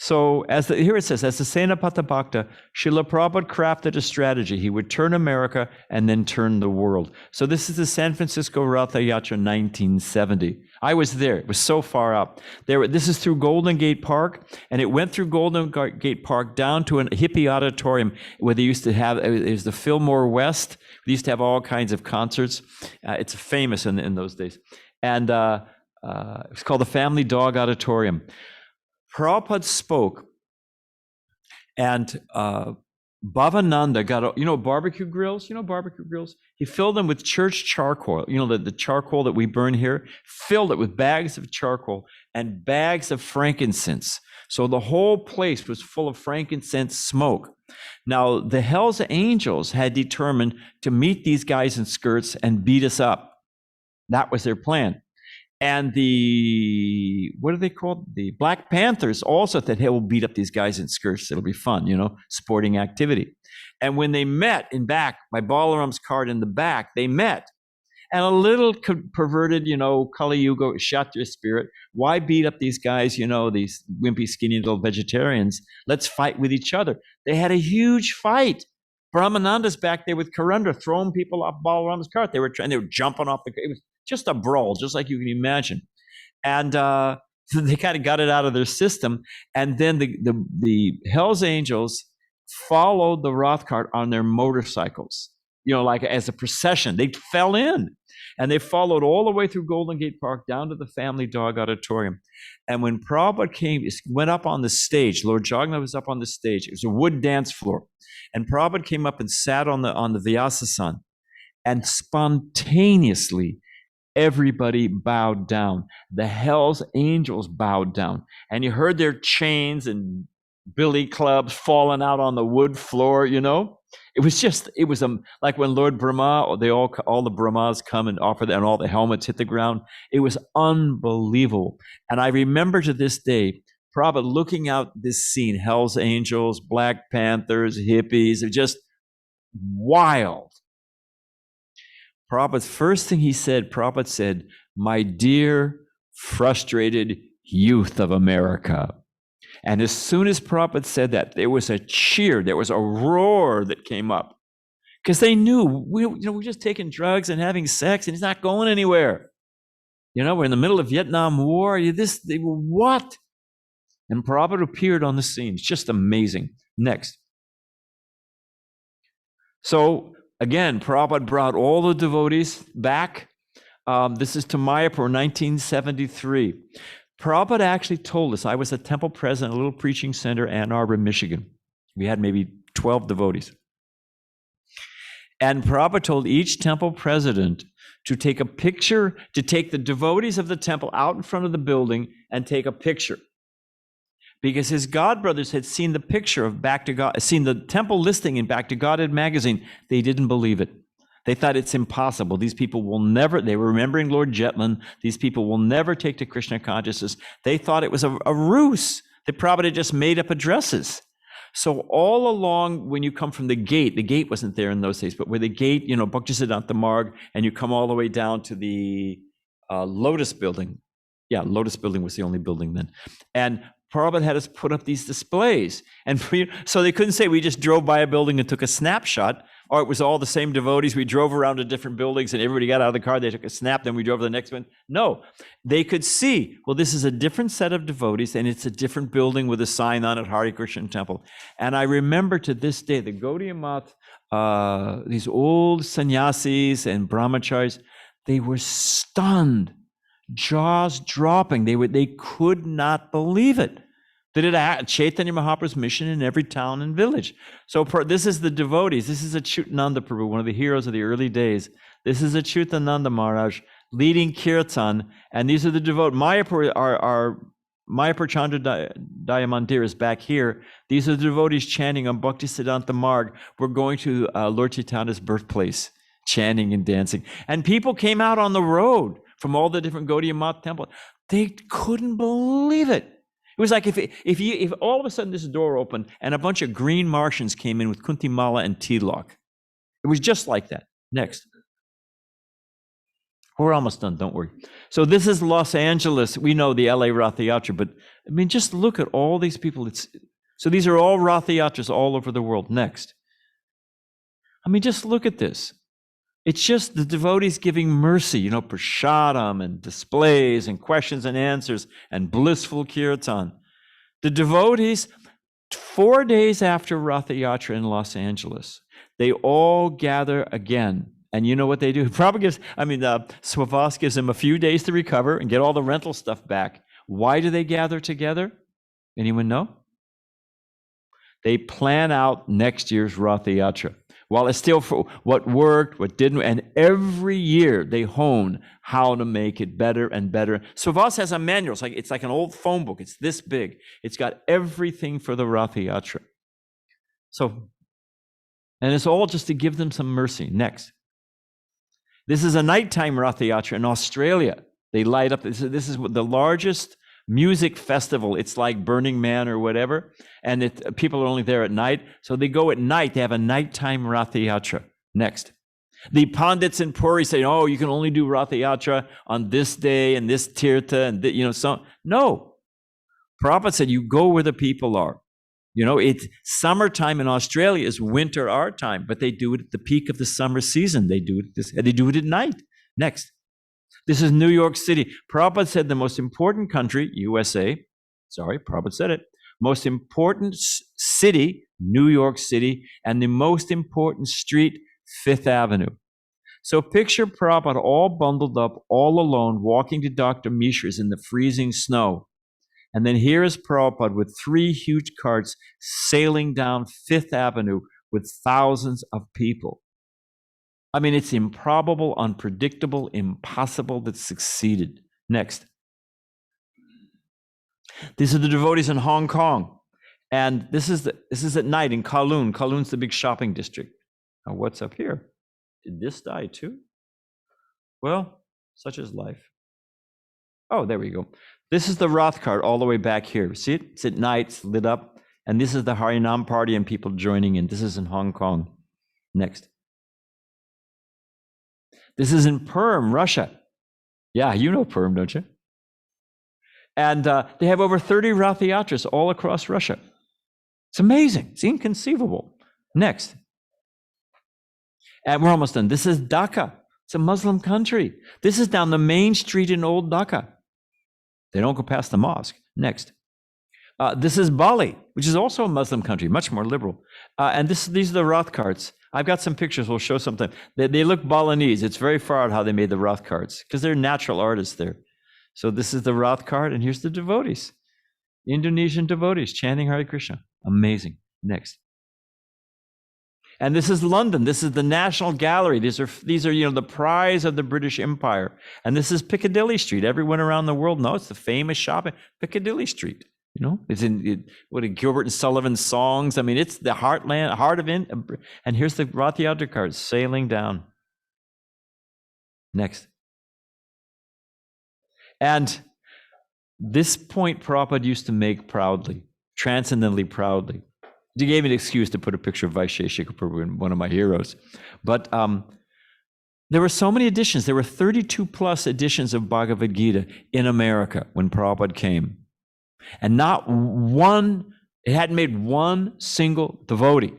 Speaker 1: So here it says, as the Senapata Bhakta, Srila Prabhupada crafted a strategy. He would turn America and then turn the world. So this is the San Francisco Ratha Yatra 1970. I was there. It was so far up. This is through Golden Gate Park, and it went through Golden Gate Park down to a hippie auditorium where they used to have, it was the Fillmore West. They used to have all kinds of concerts. It's famous in those days. And it's called the Family Dog Auditorium. Prabhupada spoke, and Bhavananda got, barbecue grills? Barbecue grills? He filled them with church charcoal. The charcoal that we burn here, filled it with bags of charcoal and bags of frankincense. So the whole place was full of frankincense smoke. Now, the Hell's Angels had determined to meet these guys in skirts and beat us up. That was their plan. And what are they called? The Black Panthers also thought, hey, we'll beat up these guys in skirts. It'll be fun, sporting activity. And when they met in back, by Balaram's cart in the back, they met. And a little perverted, Kali Yuga, Kshatriya spirit. Why beat up these guys, these wimpy, skinny little vegetarians? Let's fight with each other. They had a huge fight. Brahmananda's back there with Karandra throwing people off Balaram's cart. They were jumping off it was just a brawl, just like you can imagine. And they kind of got it out of their system. And then the Hell's Angels followed the Roth cart on their motorcycles, like as a procession. They fell in. And they followed all the way through Golden Gate Park down to the Family Dog Auditorium. And when Prabhupada went up on the stage, Lord Jagannath was up on the stage. It was a wood dance floor. And Prabhupada came up and sat on the Vyasasan. And spontaneously, everybody bowed down. The Hell's Angels bowed down. And you heard their chains and billy clubs falling out on the wood floor, It was like when Lord Brahma, all the Brahmas come and offer that, and all the helmets hit the ground. It was unbelievable. And I remember to this day, Prabhupada looking out this scene, Hell's Angels, Black Panthers, hippies, just wild. Prabhupada's first thing Prabhupada said, my dear frustrated youth of America. And as soon as Prabhupada said that, there was a cheer, there was a roar that came up. Because they knew, we're just taking drugs and having sex, and it's not going anywhere. We're in the middle of Vietnam War. What? And Prabhupada appeared on the scene. It's just amazing. Next. So, again, Prabhupada brought all the devotees back. This is to Mayapur, 1973. Prabhupada actually told us, I was a temple president, a little preaching center, Ann Arbor, Michigan. We had maybe 12 devotees. And Prabhupada told each temple president to take a picture, to take the devotees of the temple out in front of the building and take a picture. Because his godbrothers had seen the picture of Back to God, seen the temple listing in Back to Godhead magazine. They didn't believe it. They thought it's impossible. These people will never, they were remembering Lord Jetland. These people will never take to Krishna consciousness. They thought it was a ruse. They probably just made up addresses. So all along, when you come from the gate wasn't there in those days, but where the gate, Bhaktisiddhanta Marg, and you come all the way down to the Lotus building. Yeah, Lotus building was the only building then. And Prabhupada had us put up these displays. And so they couldn't say we just drove by a building and took a snapshot, or it was all the same devotees. We drove around to different buildings and everybody got out of the car, they took a snap, then we drove to the next one. No, they could see, well, this is a different set of devotees and it's a different building with a sign on it, Hare Krishna Temple. And I remember to this day, the Gaudiya Math, these old sannyasis and brahmacharis, they were stunned, jaws dropping. They could not believe it. That it Chaitanya Mahaprabhu's mission in every town and village. So this is the devotees. This is Achyutananda Prabhu, one of the heroes of the early days. This is Achyutananda Maharaj leading kirtan, and these are the devotees. Mayapur Chandrodaya Mandir is back here. These are the devotees chanting on Bhaktisiddhanta Marg. We're going to Lord Chaitanya's birthplace, chanting and dancing. And people came out on the road from all the different Gaudiya Math temples. They couldn't believe it. It was like if all of a sudden this door opened and a bunch of green Martians came in with Kuntimala and Tilak. It was just like that. Next. We're almost done, don't worry. So this is Los Angeles. We know the LA Ratha Yatra, but I mean, just look at all these people. So these are all Ratha Yatras all over the world. Next. I mean, just look at this. It's just the devotees giving mercy, prasadam and displays and questions and answers and blissful kirtan. The devotees, 4 days after Ratha Yatra in Los Angeles, they all gather again. And you know what they do? Swavas gives them a few days to recover and get all the rental stuff back. Why do they gather together? Anyone know? They plan out next year's Ratha Yatra. While it's still for what worked, what didn't, and every year they hone how to make it better and better. Swavas has a manual. It's like an old phone book. It's this big. It's got everything for the Ratha Yatra. And it's all just to give them some mercy. Next. This is a nighttime Ratha Yatra in Australia. They light up. This is the largest music festival. It's like Burning Man or whatever. And people are only there at night. So they go at night. They have a nighttime Ratha Yatra. Next. The Pandits in Puri say, oh, you can only do Ratha Yatra on this day and this tirtha and so. No. Prabhupada said, you go where the people are. It's summertime in Australia is winter our time, but they do it at the peak of the summer season. They do it at night. Next. This is New York City. Prabhupada said the most important country, USA, Prabhupada said it, most important city, New York City, and the most important street, Fifth Avenue. So picture Prabhupada all bundled up, all alone, walking to Dr. Mishra's in the freezing snow. And then here is Prabhupada with 3 huge carts sailing down Fifth Avenue with thousands of people. I mean, it's improbable, unpredictable, impossible that succeeded. Next. These are the devotees in Hong Kong. And this is at night in Kowloon. Kowloon's the big shopping district. Now, what's up here? Did this die too? Well, such is life. Oh, there we go. This is the Rath cart all the way back here. See it? It's at night, it's lit up. And this is the Harinam party and people joining in. This is in Hong Kong. Next. This is in Perm, Russia. Yeah, you know Perm, don't you? And they have over 30 Ratha Yatras all across Russia. It's amazing. It's inconceivable. Next. And we're almost done. This is Dhaka. It's a Muslim country. This is down the main street in Old Dhaka. They don't go past the mosque. Next. This is Bali, which is also a Muslim country, much more liberal. And these are the Rath carts. I've got some pictures we'll show sometime. They look Balinese. It's very far out how they made the Rath carts because they're natural artists there. So this is the Rath cart, and here's the devotees. Indonesian devotees chanting Hare Krishna. Amazing. Next. And this is London. This is the National Gallery. These are the prize of the British Empire. And this is Piccadilly Street. Everyone around the world knows it's the famous shopping Piccadilly Street. It's in Gilbert and Sullivan songs. I mean, it's the heart of it. And here's the Rath Yatra cart sailing down. Next. And this point Prabhupada used to make proudly, transcendently proudly. He gave me an excuse to put a picture of Vaisheshika Prabhu in one of my heroes. But there were so many editions. There were 32 plus editions of Bhagavad Gita in America when Prabhupada came. And not one, it hadn't made one single devotee.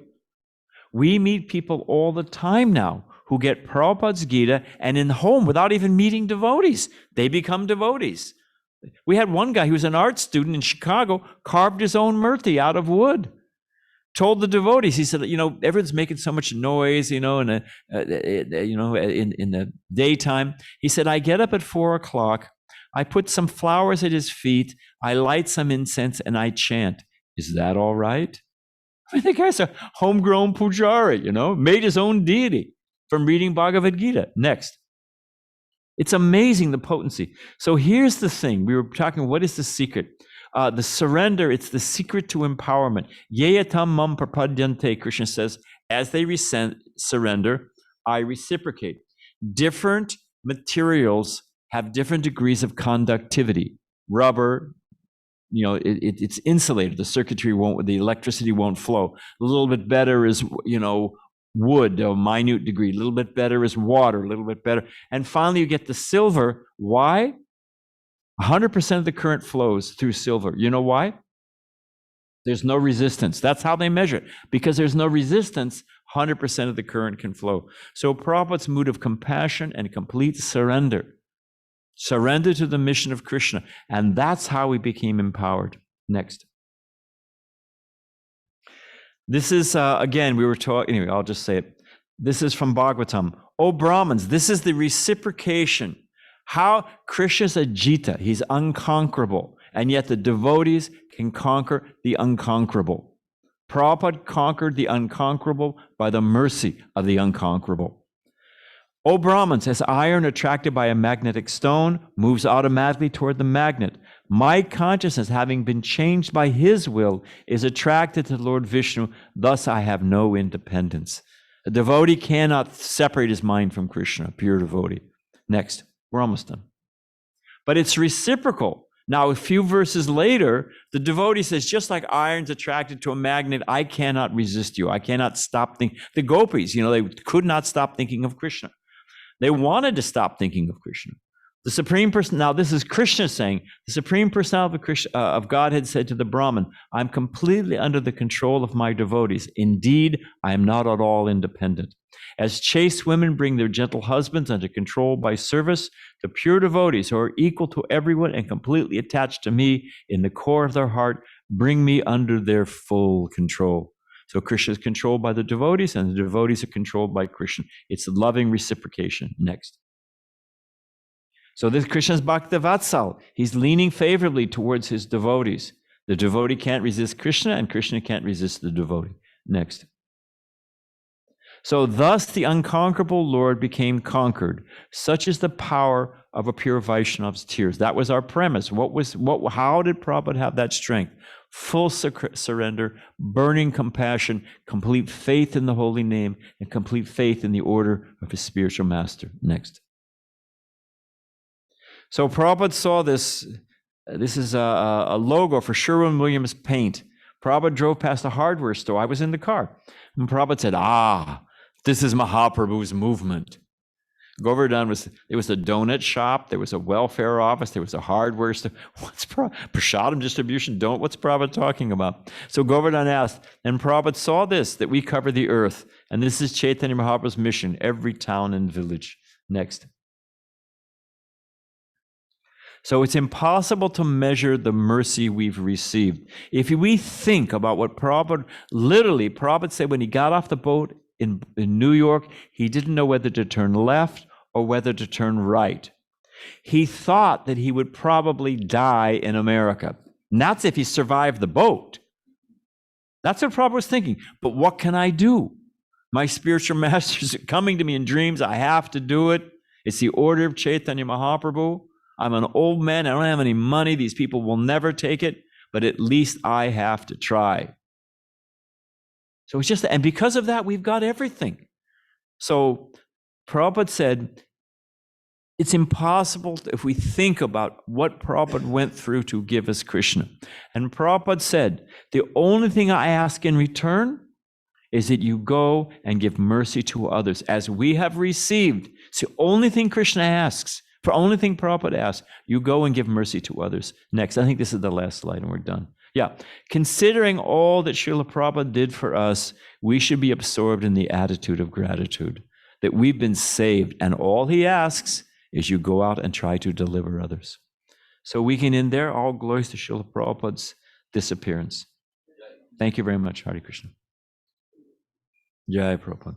Speaker 1: We meet people all the time now who get Prabhupada's Gita and in home without even meeting devotees. They become devotees. We had one guy who was an art student in Chicago, carved his own murti out of wood. Told the devotees, he said, everyone's making so much noise, in the daytime. He said, I get up at 4:00. I put some flowers at his feet. I light some incense and I chant. Is that all right? I mean, the guy's a homegrown pujari, made his own deity from reading Bhagavad Gita. Next. It's amazing, the potency. So here's the thing. We were talking, what is the secret? The surrender, it's the secret to empowerment. Yeyatam mam prapadyante, Krishna says, as they surrender, I reciprocate. Different materials have different degrees of conductivity. Rubber, it's insulated. The circuitry the electricity won't flow. A little bit better is, wood to a minute degree. A little bit better is water, a little bit better. And finally, you get the silver. Why? 100% of the current flows through silver. You know why? There's no resistance. That's how they measure it. Because there's no resistance, 100% of the current can flow. So Prabhupada's mood of compassion and complete surrender. Surrender to the mission of Krishna. And that's how he became empowered. Next. This is, again, we were talking, anyway, I'll just say it. This is from Bhagavatam. O Brahmins, this is the reciprocation. How Krishna's Ajita, he's unconquerable, and yet the devotees can conquer the unconquerable. Prabhupada conquered the unconquerable by the mercy of the unconquerable. O Brahmins, as iron attracted by a magnetic stone moves automatically toward the magnet, my consciousness, having been changed by his will, is attracted to Lord Vishnu. Thus I have no independence. A devotee cannot separate his mind from Krishna, a pure devotee. Next, we're almost done. But it's reciprocal. Now, a few verses later, the devotee says, just like iron's attracted to a magnet, I cannot resist you. I cannot stop thinking. The gopis, they could not stop thinking of Krishna. They wanted to stop thinking of Krishna. The Supreme Person, now this is Krishna saying, the Supreme Personality of Godhead said to the Brahman, I'm completely under the control of my devotees. Indeed, I am not at all independent. As chaste women bring their gentle husbands under control by service, the pure devotees who are equal to everyone and completely attached to me in the core of their heart, bring me under their full control. So Krishna is controlled by the devotees and the devotees are controlled by Krishna. It's loving reciprocation. Next. So this Krishna's Bhakta Vatsal. He's leaning favorably towards his devotees. The devotee can't resist Krishna and Krishna can't resist the devotee. Next. So thus the unconquerable Lord became conquered. Such is the power of a pure Vaishnava's tears. That was our premise. How did Prabhupada have that strength? Full surrender, burning compassion, complete faith in the holy name, and complete faith in the order of his spiritual master. Next. So Prabhupada saw this. This is a logo for Sherwin-Williams paint. Prabhupada drove past a hardware store. I was in the car. And Prabhupada said, this is Mahaprabhu's movement. Govardhan there was a donut shop, there was a welfare office, there was a hardware store. What's Prasadam distribution? What's Prabhupada talking about? So Govardhan asked, and Prabhupada saw this, that we cover the earth. And this is Chaitanya Mahaprabhu's mission, every town and village. Next. So it's impossible to measure the mercy we've received. If we think about what Prabhupada said when he got off the boat in New York, he didn't know whether to turn left or whether to turn right. He thought that he would probably die in America. And that's if he survived the boat. That's what Prabhupada was thinking. But what can I do? My spiritual masters are coming to me in dreams. I have to do it. It's the order of Chaitanya Mahaprabhu. I'm an old man. I don't have any money. These people will never take it. But at least I have to try. So it's just, and because of that, we've got everything. So Prabhupada said, it's impossible if we think about what Prabhupada went through to give us Krishna. And Prabhupada said, the only thing I ask in return is that you go and give mercy to others as we have received. It's the only thing Krishna asks. The only thing Prabhupada asks, you go and give mercy to others. Next, I think this is the last slide and we're done. Yeah, considering all that Srila Prabhupada did for us, we should be absorbed in the attitude of gratitude, that we've been saved, and all he asks is you go out and try to deliver others. So we can end there. All glories to Srila Prabhupada's disappearance. Thank you very much, Hare Krishna. Jai Prabhupada.